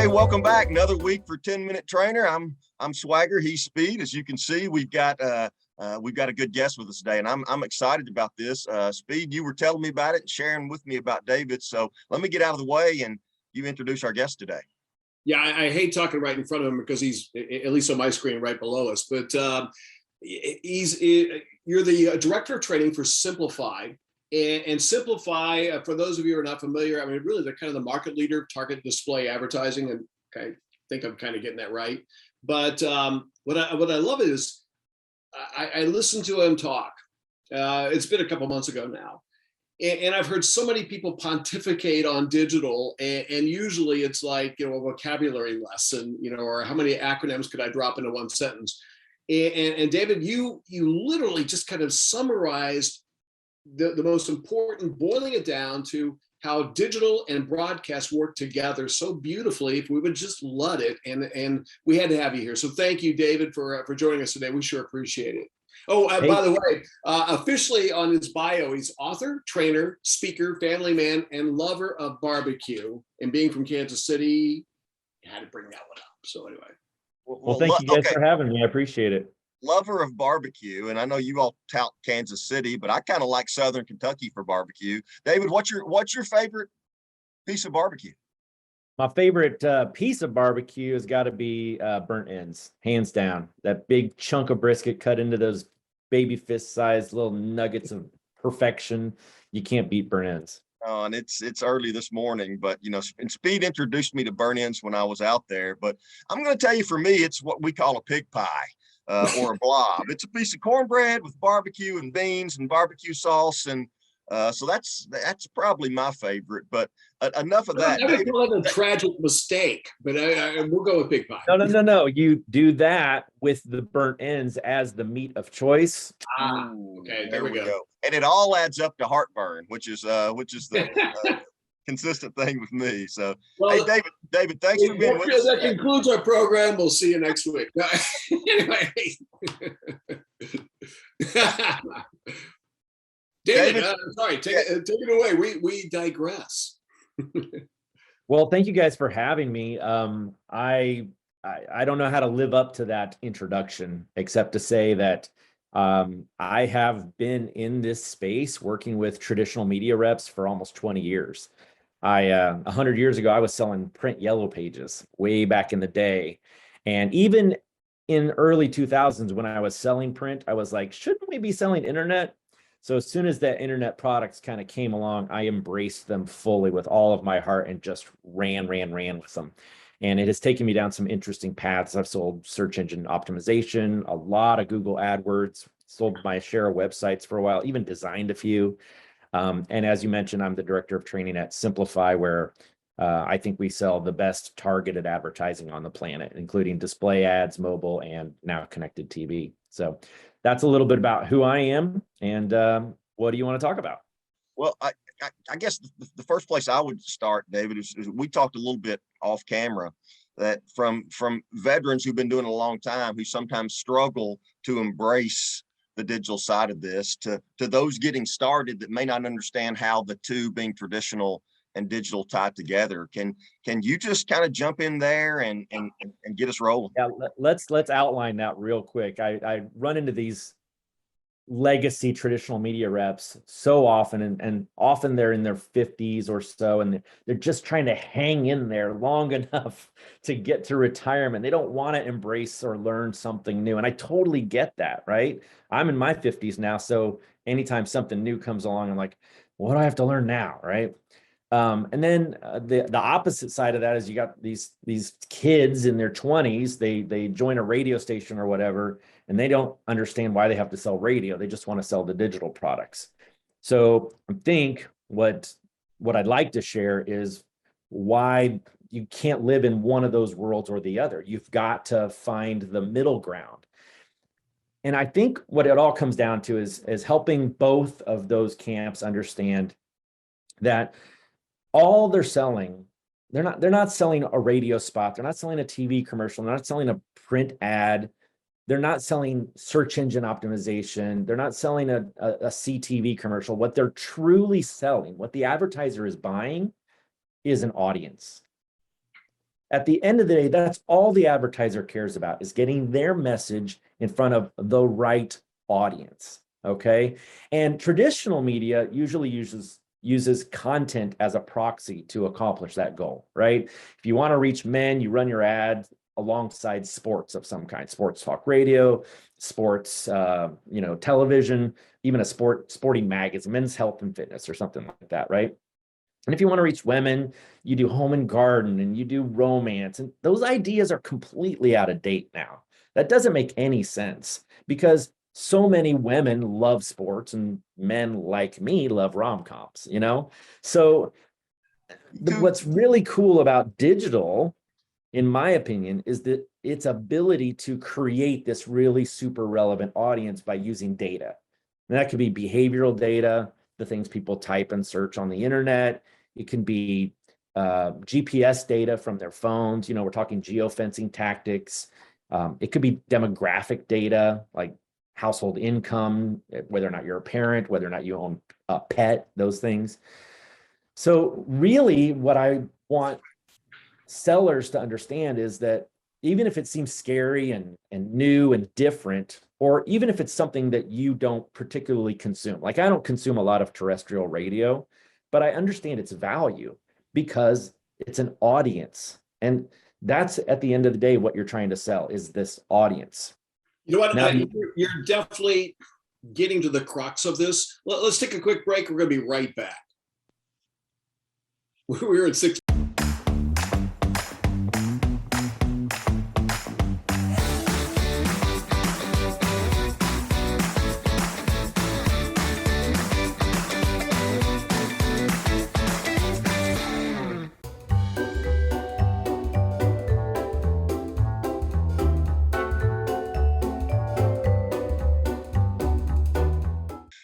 Hey, welcome back. Another week for 10-Minute Trainer. I'm Swagger. He's Speed. As you can see, we've got a good guest with us today, and I'm excited about this. Speed, you were telling me about it and sharing with me about David. So let me get out of the way and you introduce our guest today. Yeah, I hate talking right in front of him because he's, at least on my screen, right below us. But you're the director of training for Simplify. And Simplify, for those of you who are not familiar, I mean, really, they're kind of the market leader of target display advertising. And I think I'm kind of getting that right. But what I love is I listened to him talk. It's been a couple months ago now. And I've heard so many people pontificate on digital, and usually it's like, a vocabulary lesson, or how many acronyms could I drop into one sentence? And David, you literally just kind of summarized the most important, boiling it down to how digital and broadcast work together so beautifully if we would just let it. And we had to have you here. So thank you, David, for joining us today. We sure appreciate it. Oh, by the way, officially on his bio, he's author, trainer, speaker, family man, and lover of barbecue. And being from Kansas City, I had to bring that one up. So anyway. Well, thank you guys for having me. I appreciate it. Lover of barbecue, and I know you all tout Kansas City, but I kind of like Southern Kentucky for barbecue. David, what's your favorite piece of barbecue? My favorite piece of barbecue has got to be burnt ends, hands down. That big chunk of brisket cut into those baby fist-sized little nuggets of perfection. You can't beat burnt ends. Oh, and it's early this morning, but and Speed introduced me to burnt ends when I was out there. But I'm going to tell you, for me, it's what we call a pig pie. Or a blob. It's a piece of cornbread with barbecue and beans and barbecue sauce, and so that's probably my favorite. But enough of that. I would call it a tragic mistake, but we'll go with pig pie. No. You do that with the burnt ends as the meat of choice. Okay, there we go. And it all adds up to heartburn, which is the consistent thing with me. So, well, hey, David, thanks for being with us. That concludes our program. We'll see you next week. Anyway. David, sorry, take it away. We digress. Well, thank you guys for having me. I don't know how to live up to that introduction, except to say that I have been in this space working with traditional media reps for almost 20 years. 100 years ago, I was selling print yellow pages way back in the day. And even in early 2000s, when I was selling print, I was like, shouldn't we be selling internet? So as soon as that internet products kind of came along, I embraced them fully with all of my heart and just ran with them. And it has taken me down some interesting paths. I've sold search engine optimization, a lot of Google AdWords, sold my share of websites for a while, even designed a few. And as you mentioned, I'm the director of training at Simplify, where I think we sell the best targeted advertising on the planet, including display ads, mobile, and now connected TV. So that's a little bit about who I am. And what do you want to talk about? Well, I guess the first place I would start, David, is we talked a little bit off camera that from veterans who've been doing it a long time, who sometimes struggle to embrace the digital side of this, to those getting started that may not understand how the two, being traditional and digital, tie together. Can you just kind of jump in there and get us rolling? Yeah, let's outline that real quick. I run into these legacy traditional media reps so often, and often they're in their 50s or so, and they're just trying to hang in there long enough to get to retirement. They don't want to embrace or learn something new. And I totally get that, right? I'm in my 50s now, so anytime something new comes along, I'm like, what do I have to learn now, right? And then the opposite side of that is you got these kids in their 20s, they join a radio station or whatever, and they don't understand why they have to sell radio. They just want to sell the digital products. So I think what I'd like to share is why you can't live in one of those worlds or the other. You've got to find the middle ground. And I think what it all comes down to is helping both of those camps understand that all they're selling, they're not selling a radio spot, they're not selling a TV commercial, they're not selling a print ad, they're not selling search engine optimization, they're not selling a CTV commercial. What they're truly selling, what the advertiser is buying, is an audience. At the end of the day, that's all the advertiser cares about, is getting their message in front of the right audience. Okay. And traditional media usually uses content as a proxy to accomplish that goal, right? If you want to reach men, you run your ad alongside sports of some kind, sports talk radio, sports, television, even a sporting magazine, Men's Health and Fitness or something like that, right? And if you want to reach women, you do home and garden and you do romance. And those ideas are completely out of date now. That doesn't make any sense because so many women love sports and men like me love rom-coms, So what's really cool about digital, in my opinion, is that its ability to create this really super relevant audience by using data. And that could be behavioral data, the things people type and search on the internet. It can be GPS data from their phones. We're talking geofencing tactics. It could be demographic data, like household income, whether or not you're a parent, whether or not you own a pet, those things. So really what I want sellers to understand is that even if it seems scary and new and different, or even if it's something that you don't particularly consume, like I don't consume a lot of terrestrial radio, but I understand its value because it's an audience. And that's at the end of the day, what you're trying to sell is this audience. You know what? Now, you're definitely getting to the crux of this. Let's take a quick break. We're going to be right back. We're at 6.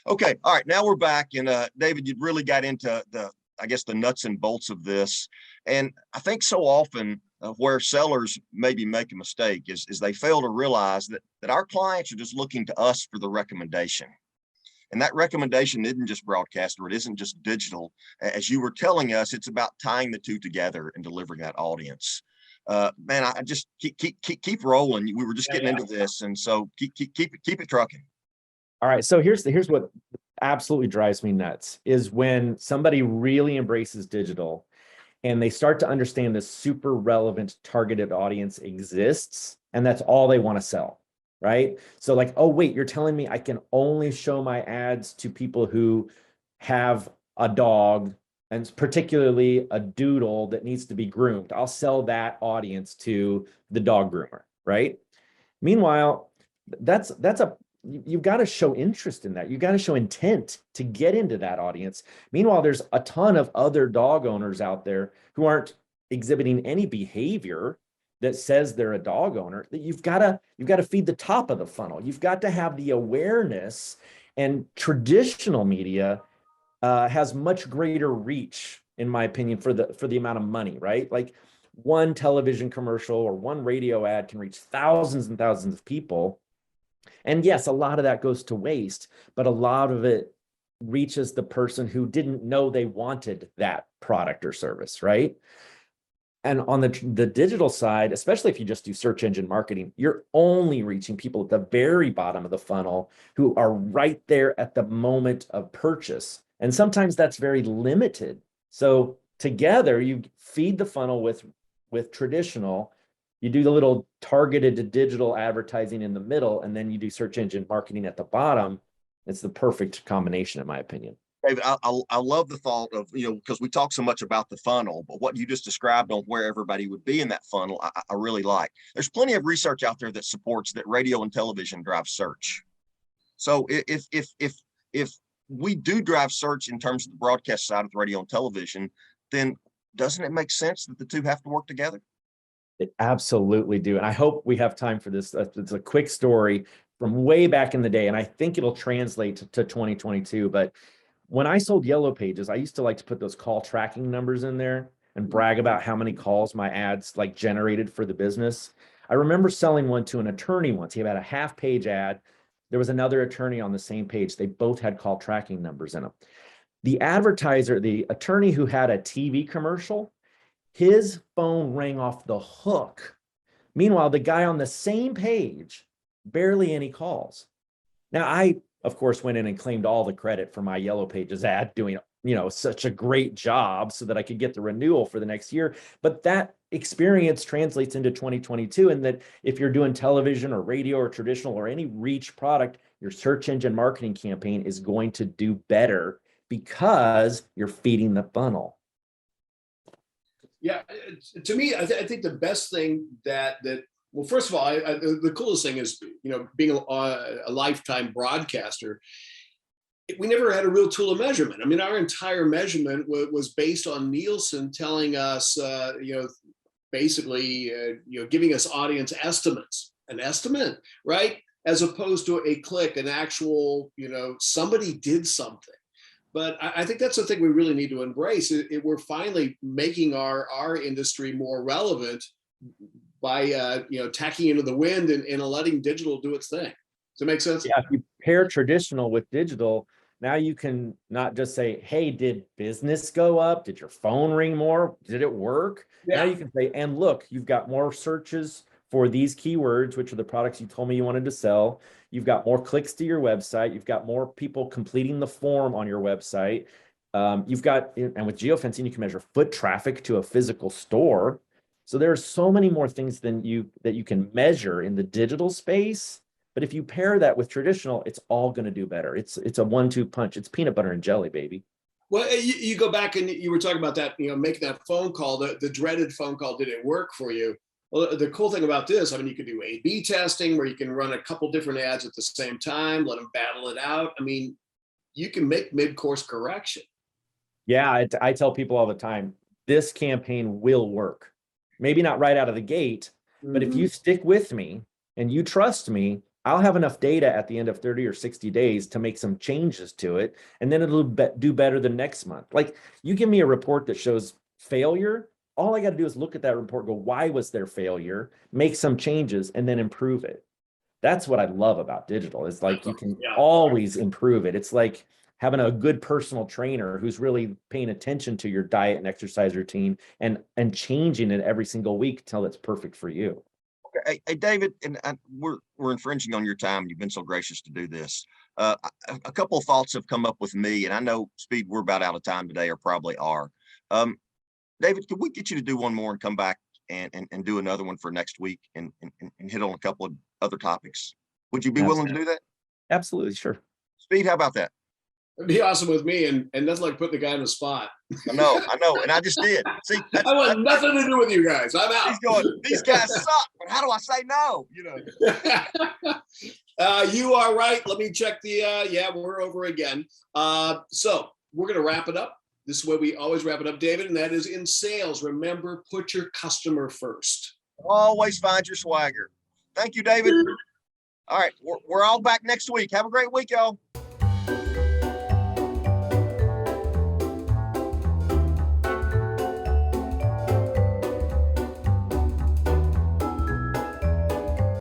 Okay. All right. Now we're back. And David, you'd really got into the nuts and bolts of this. And I think so often where sellers maybe make a mistake is they fail to realize that our clients are just looking to us for the recommendation. And that recommendation isn't just broadcast, or it isn't just digital. As you were telling us, it's about tying the two together and delivering that audience. Man, I just keep rolling. We were just getting into this. And so keep it trucking. All right. So here's what absolutely drives me nuts is when somebody really embraces digital and they start to understand this super relevant targeted audience exists, and that's all they want to sell, right? So like, oh, wait, you're telling me I can only show my ads to people who have a dog, and particularly a doodle that needs to be groomed. I'll sell that audience to the dog groomer, right? Meanwhile, you've got to show interest in that. You've got to show intent to get into that audience. Meanwhile, there's a ton of other dog owners out there who aren't exhibiting any behavior that says they're a dog owner. That you've got to feed the top of the funnel. You've got to have the awareness, and traditional media has much greater reach, in my opinion, for the amount of money, right? Like one television commercial or one radio ad can reach thousands and thousands of people. And yes, a lot of that goes to waste, but a lot of it reaches the person who didn't know they wanted that product or service, right? And on the digital side, especially if you just do search engine marketing, you're only reaching people at the very bottom of the funnel who are right there at the moment of purchase. And sometimes that's very limited. So together, you feed the funnel with traditional. You do the little targeted digital advertising in the middle, and then you do search engine marketing at the bottom. It's the perfect combination, in my opinion. David, I love the thought of, because we talk so much about the funnel, but what you just described on where everybody would be in that funnel, I really like. There's plenty of research out there that supports that radio and television drive search. So if we do drive search in terms of the broadcast side of the radio and television, then doesn't it make sense that the two have to work together? It absolutely do. And I hope we have time for this. It's a quick story from way back in the day, and I think it'll translate to 2022. But when I sold Yellow Pages, I used to like to put those call tracking numbers in there and brag about how many calls my ads like generated for the business. I remember selling one to an attorney once. He had a half-page ad. There was another attorney on the same page. They both had call tracking numbers in them. The advertiser, the attorney who had a TV commercial, His phone rang off the hook. Meanwhile, the guy on the same page, barely any calls. Now, I, of course, went in and claimed all the credit for my Yellow Pages ad doing, such a great job so that I could get the renewal for the next year. But that experience translates into 2022. And that if you're doing television or radio or traditional or any reach product, your search engine marketing campaign is going to do better because you're feeding the funnel. Yeah, to me, I think the best thing that well, first of all, the coolest thing is, being a lifetime broadcaster, we never had a real tool of measurement. I mean, our entire measurement was based on Nielsen telling us, basically, giving us audience estimates, an estimate, right? As opposed to a click, an actual, somebody did something. But I think that's the thing we really need to embrace. We're finally making our industry more relevant by tacking into the wind and letting digital do its thing. Does that make sense? Yeah, if you pair traditional with digital, now you can not just say, hey, did business go up? Did your phone ring more? Did it work? Yeah. Now you can say, and look, you've got more searches for these keywords, which are the products you told me you wanted to sell. You've got more clicks to your website. You've got more people completing the form on your website. You've got, and with geofencing, you can measure foot traffic to a physical store. So there are so many more things that you can measure in the digital space. But if you pair that with traditional, it's all going to do better. It's a 1-2 punch. It's peanut butter and jelly, baby. Well, you go back and you were talking about that, making that phone call, the dreaded phone call. Did it work for you? Well, the cool thing about this, I mean, you can do A/B testing where you can run a couple different ads at the same time, let them battle it out. I mean, you can make mid-course correction. Yeah, I tell people all the time, this campaign will work. Maybe not right out of the gate, but if you stick with me and you trust me, I'll have enough data at the end of 30 or 60 days to make some changes to it. And then it'll do better the next month. Like, you give me a report that shows failure, all I got to do is look at that report, go, why was there failure, make some changes, and then improve it. That's what I love about digital. It's like you can always improve it. It's like having a good personal trainer who's really paying attention to your diet and exercise routine and changing it every single week till it's perfect for you. Okay. Hey, David, and we're infringing on your time. You've been so gracious to do this. A couple of thoughts have come up with me, and I know, Speed, we're about out of time today, or probably are. David, could we get you to do one more and come back and do another one for next week and hit on a couple of other topics? Would you be willing to do that? Absolutely, sure. Speed, how about that? It'd be awesome with me, and nothing like putting the guy in the spot. I know, and I just did. See, I want nothing to do with you guys. I'm out. He's going, these guys suck, but how do I say no? You are right. Let me check we're over again. So we're going to wrap it up. This is where we always wrap it up, David, and that is in sales. Remember, put your customer first. Always find your swagger. Thank you, David. All right, we're all back next week. Have a great week, y'all.